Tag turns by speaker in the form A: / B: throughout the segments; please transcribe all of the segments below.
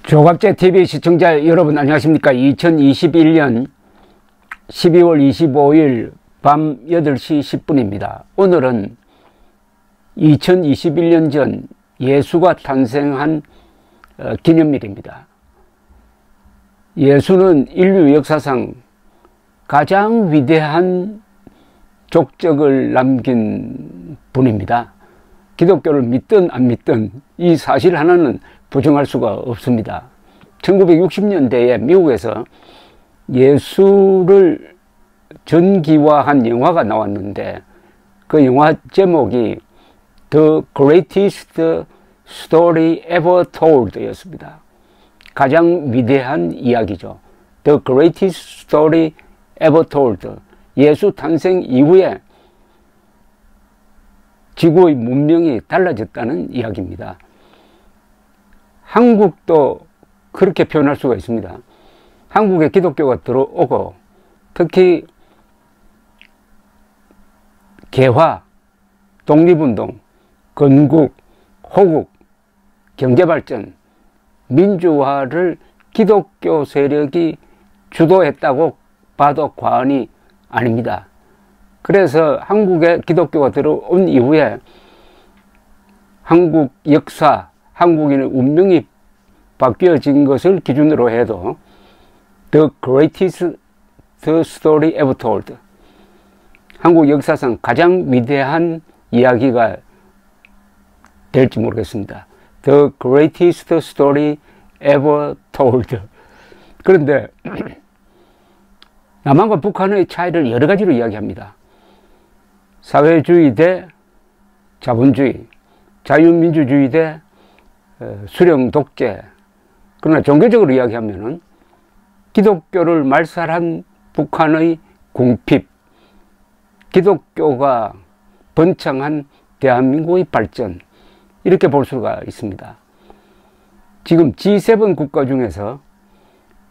A: 조갑제TV 시청자 여러분 안녕하십니까. 2021년 12월 25일 밤 8시 10분입니다. 오늘은 2021년 전 예수가 탄생한 기념일입니다. 예수는 인류 역사상 가장 위대한 족적을 남긴 분입니다. 기독교를 믿든 안 믿든 이 사실 하나는 부정할 수가 없습니다. 1960년대에 미국에서 예수를 전기화한 영화가 나왔는데 그 영화 제목이 The Greatest Story Ever Told 였습니다. 가장 위대한 이야기죠. The Greatest Story Ever Told. 예수 탄생 이후에 지구의 문명이 달라졌다는 이야기입니다. 한국도 그렇게 표현할 수가 있습니다. 한국에 기독교가 들어오고 특히 개화, 독립운동, 건국, 호국, 경제발전, 민주화를 기독교 세력이 주도했다고 봐도 과언이 아닙니다. 그래서 한국에 기독교가 들어온 이후에 한국 역사, 한국인의 운명이 바뀌어진 것을 기준으로 해도 The Greatest Story Ever Told, 한국 역사상 가장 위대한 이야기가 될지 모르겠습니다. The Greatest Story Ever Told. 그런데 남한과 북한의 차이를 여러 가지로 이야기합니다. 사회주의 대 자본주의, 자유민주주의 대 수령 독재. 그러나 종교적으로 이야기하면은 기독교를 말살한 북한의 궁핍, 기독교가 번창한 대한민국의 발전, 이렇게 볼 수가 있습니다. 지금 G7 국가 중에서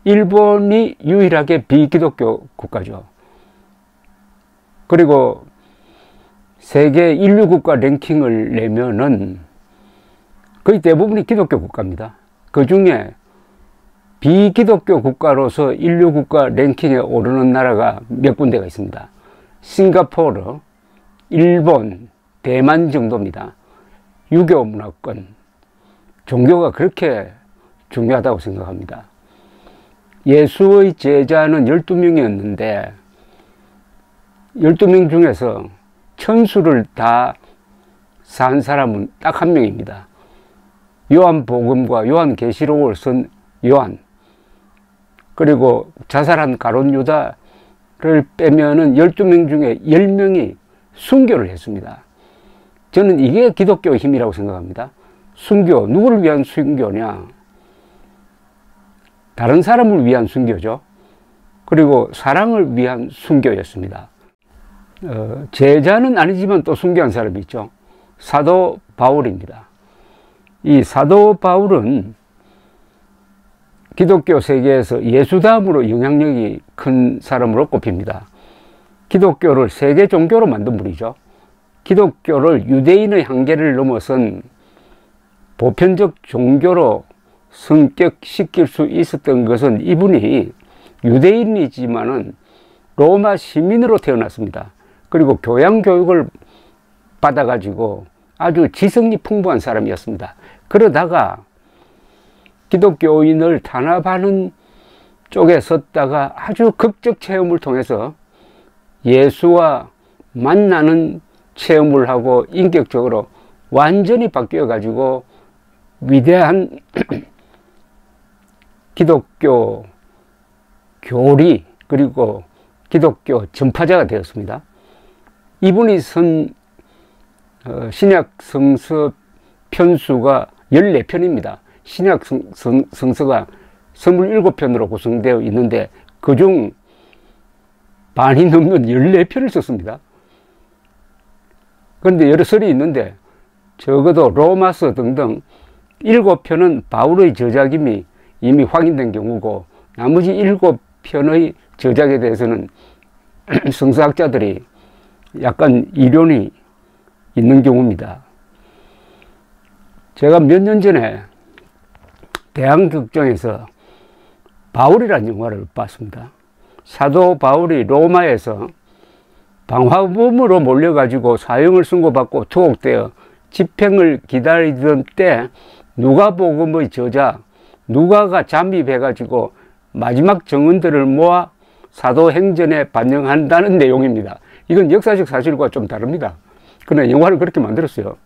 A: 일본이 유일하게 비기독교 국가죠. 그리고 세계 인류 국가 랭킹을 내면은 거의 대부분이 기독교 국가입니다. 그 중에 비기독교 국가로서 인류 국가 랭킹에 오르는 나라가 몇 군데가 있습니다. 싱가포르, 일본, 대만 정도입니다. 유교 문화권, 종교가 그렇게 중요하다고 생각합니다. 예수의 제자는 12명이었는데 12명 중에서 천수를 다 산 사람은 딱 한 명입니다. 요한복음과 요한계시록을 쓴 요한, 그리고 자살한 가룟 유다를 빼면은 12명 중에 10명이 순교를 했습니다. 저는 이게 기독교의 힘이라고 생각합니다. 순교, 누구를 위한 순교냐? 다른 사람을 위한 순교죠. 그리고 사랑을 위한 순교였습니다. 제자는 아니지만 또 순교한 사람이 있죠. 사도 바울입니다. 이 사도 바울은 기독교 세계에서 예수 다음으로 영향력이 큰 사람으로 꼽힙니다. 기독교를 세계 종교로 만든 분이죠. 기독교를 유대인의 한계를 넘어선 보편적 종교로 성격시킬 수 있었던 것은 이분이 유대인이지만은 로마 시민으로 태어났습니다. 그리고 교양교육을 받아가지고 아주 지성이 풍부한 사람이었습니다. 그러다가 기독교인을 탄압하는 쪽에 섰다가 아주 극적 체험을 통해서 예수와 만나는 체험을 하고 인격적으로 완전히 바뀌어가지고 위대한 기독교 교리 그리고 기독교 전파자가 되었습니다. 이분이 쓴 신약 성서 편수가 14편입니다. 신약 성서가 27편으로 구성되어 있는데 그중 반이 넘는 14편을 썼습니다. 그런데 여러 설이 있는데 적어도 로마서 등등 7편은 바울의 저작임이 이미 확인된 경우고 나머지 7편의 저작에 대해서는 성서학자들이 약간 이론이 있는 경우입니다. 제가 몇 년 전에 대한극장에서 바울이라는 영화를 봤습니다. 사도 바울이 로마에서 방화범으로 몰려가지고 사형을 선고받고 투옥되어 집행을 기다리던 때 누가복음의 저자 누가가 잠입해가지고 마지막 증언들을 모아 사도행전에 반영한다는 내용입니다. 이건 역사적 사실과 좀 다릅니다. 그러나 영화를 그렇게 만들었어요.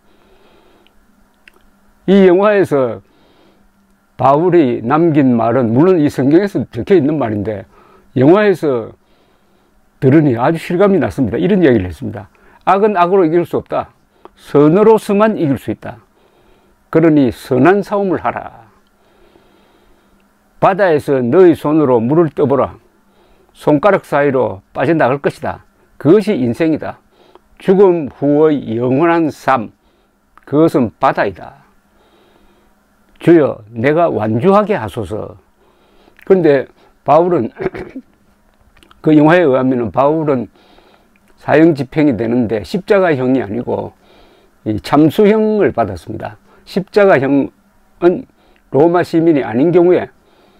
A: 이 영화에서 바울이 남긴 말은 물론 이 성경에서 적혀 있는 말인데 영화에서 들으니 아주 실감이 났습니다. 이런 이야기를 했습니다. 악은 악으로 이길 수 없다. 선으로서만 이길 수 있다. 그러니 선한 싸움을 하라. 바다에서 너희 손으로 물을 떠보라. 손가락 사이로 빠져나갈 것이다. 그것이 인생이다. 죽음 후의 영원한 삶, 그것은 바다이다. 주여, 내가 완주하게 하소서. 그런데 바울은 그 영화에 의하면 바울은 사형 집행이 되는데 십자가형이 아니고 이 참수형을 받았습니다. 십자가형은 로마 시민이 아닌 경우에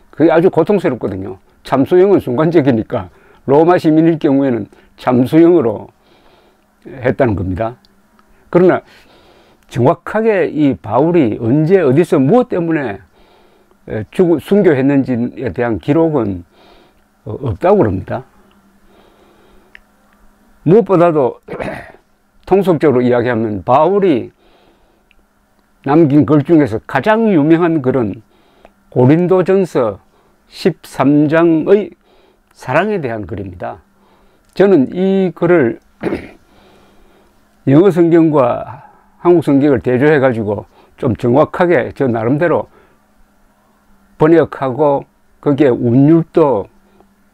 A: 그게 아주 고통스럽거든요. 참수형은 순간적이니까 로마 시민일 경우에는 참수형으로 했다는 겁니다. 그러나 정확하게 이 바울이 언제 어디서 무엇 때문에 순교했는지에 대한 기록은 없다고 그럽니다. 무엇보다도 통속적으로 이야기하면 바울이 남긴 글 중에서 가장 유명한 글은 고린도전서 13장의 사랑에 대한 글입니다. 저는 이 글을 영어 성경과 한국 성경을 대조해 가지고 좀 정확하게 저 나름대로 번역하고 거기에 운율도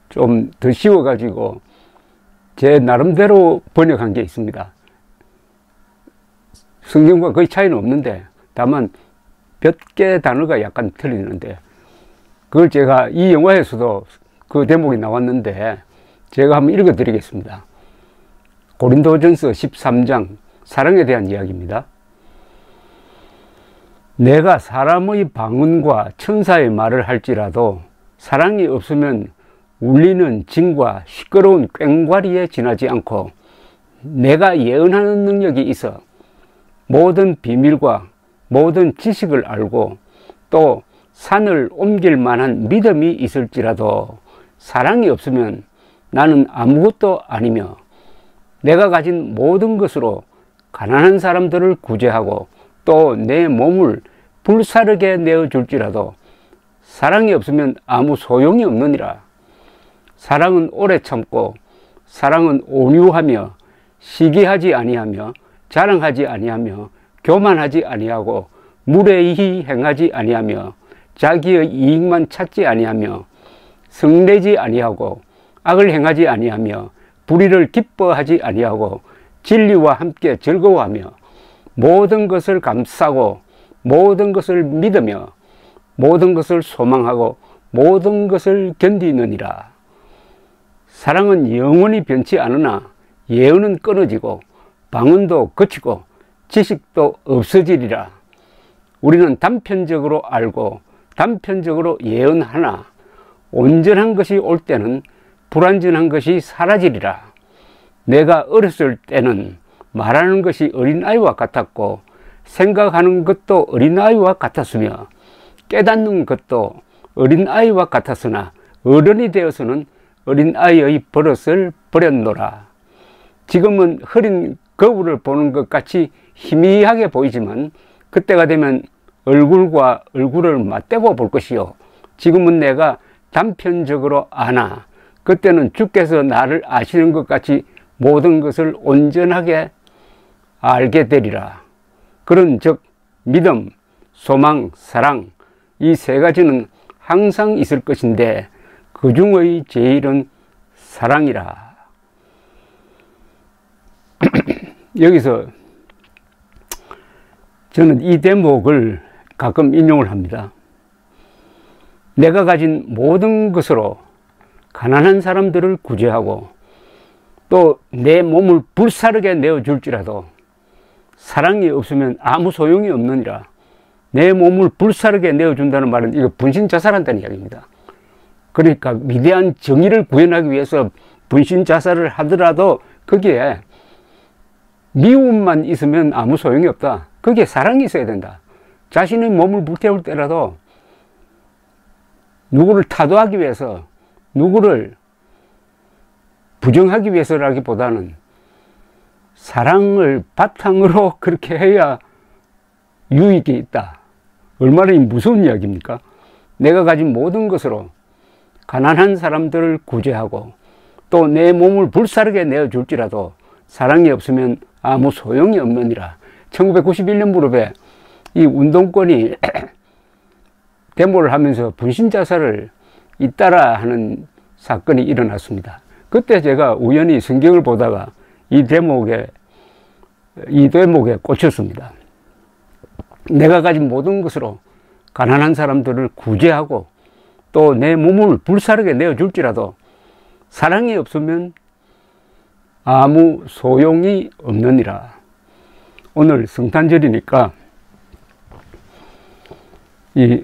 A: 좀 더 씌워 가지고 제 나름대로 번역한 게 있습니다. 성경과 거의 차이는 없는데 다만 몇 개 단어가 약간 틀리는데 그걸 제가 이 영화에서도 그 대목이 나왔는데 제가 한번 읽어 드리겠습니다. 고린도전서 13장 사랑에 대한 이야기입니다. 내가 사람의 방언과 천사의 말을 할지라도 사랑이 없으면 울리는 징과 시끄러운 꽹과리에 지나지 않고 내가 예언하는 능력이 있어 모든 비밀과 모든 지식을 알고 또 산을 옮길 만한 믿음이 있을지라도 사랑이 없으면 나는 아무것도 아니며 내가 가진 모든 것으로 가난한 사람들을 구제하고 또 내 몸을 불사르게 내어줄지라도 사랑이 없으면 아무 소용이 없느니라. 사랑은 오래 참고 사랑은 온유하며 시기하지 아니하며 자랑하지 아니하며 교만하지 아니하고 무례히 행하지 아니하며 자기의 이익만 찾지 아니하며 성내지 아니하고 악을 행하지 아니하며 불의를 기뻐하지 아니하고 진리와 함께 즐거워하며 모든 것을 감싸고 모든 것을 믿으며 모든 것을 소망하고 모든 것을 견디느니라. 사랑은 영원히 변치 않으나 예언은 끊어지고 방언도 그치고 지식도 없어지리라. 우리는 단편적으로 알고 단편적으로 예언하나 온전한 것이 올 때는 불완전한 것이 사라지리라. 내가 어렸을 때는 말하는 것이 어린아이와 같았고 생각하는 것도 어린아이와 같았으며 깨닫는 것도 어린아이와 같았으나 어른이 되어서는 어린아이의 버릇을 버렸노라. 지금은 흐린 거울을 보는 것 같이 희미하게 보이지만 그때가 되면 얼굴과 얼굴을 맞대고 볼 것이요 지금은 내가 단편적으로 아나 그때는 주께서 나를 아시는 것 같이 모든 것을 온전하게 알게 되리라. 그런즉 믿음, 소망, 사랑 이 세 가지는 항상 있을 것인데 그 중의 제일은 사랑이라. 여기서 저는 이 대목을 가끔 인용을 합니다. 내가 가진 모든 것으로 가난한 사람들을 구제하고 또 내 몸을 불사르게 내어줄지라도 사랑이 없으면 아무 소용이 없느니라. 내 몸을 불사르게 내어준다는 말은 이거 분신자살한다는 이야기입니다. 그러니까 위대한 정의를 구현하기 위해서 분신자살을 하더라도 거기에 미움만 있으면 아무 소용이 없다. 거기에 사랑이 있어야 된다. 자신의 몸을 불태울 때라도 누구를 타도하기 위해서, 누구를 부정하기 위해서라기보다는 사랑을 바탕으로 그렇게 해야 유익이 있다. 얼마나 무서운 이야기입니까? 내가 가진 모든 것으로 가난한 사람들을 구제하고 또 내 몸을 불사르게 내어줄지라도 사랑이 없으면 아무 소용이 없느니라. 1991년 무렵에 이 운동권이 데모를 하면서 분신자살을 잇따라 하는 사건이 일어났습니다. 그때 제가 우연히 성경을 보다가 이 대목에 꽂혔습니다. 내가 가진 모든 것으로 가난한 사람들을 구제하고 또 내 몸을 불사르게 내어줄지라도 사랑이 없으면 아무 소용이 없느니라. 오늘 성탄절이니까 이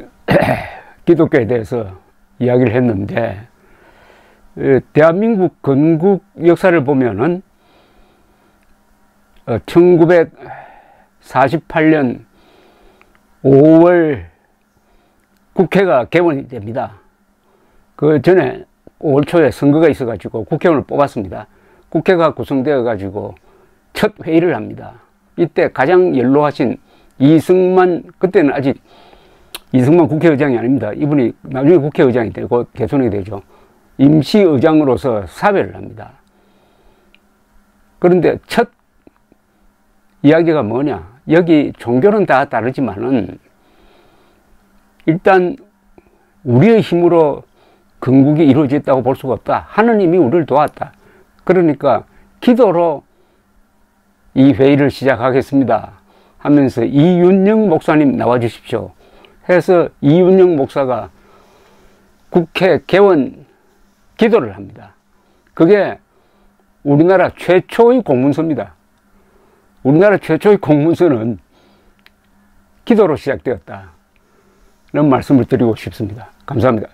A: 기독교에 대해서 이야기를 했는데, 대한민국 건국 역사를 보면은 1948년 5월 국회가 개원이 됩니다. 그 전에 5월 초에 선거가 있어가지고 국회의원을 뽑았습니다. 국회가 구성되어 가지고 첫 회의를 합니다. 이때 가장 연로하신 이승만, 그때는 아직 이승만 국회의장이 아닙니다. 이분이 나중에 국회의장이 되고 개선이 되죠. 임시의장으로서 사회를 합니다. 그런데 첫 이야기가 뭐냐? 여기 종교는 다 다르지만은 일단 우리의 힘으로 건국이 이루어졌다고 볼 수가 없다. 하느님이 우리를 도왔다. 그러니까 기도로 이 회의를 시작하겠습니다 하면서 이윤영 목사님 나와 주십시오 해서 이윤영 목사가 국회 개원 기도를 합니다. 그게 우리나라 최초의 공문서입니다. 우리나라 최초의 공문서는 기도로 시작되었다. 이런 말씀을 드리고 싶습니다. 감사합니다.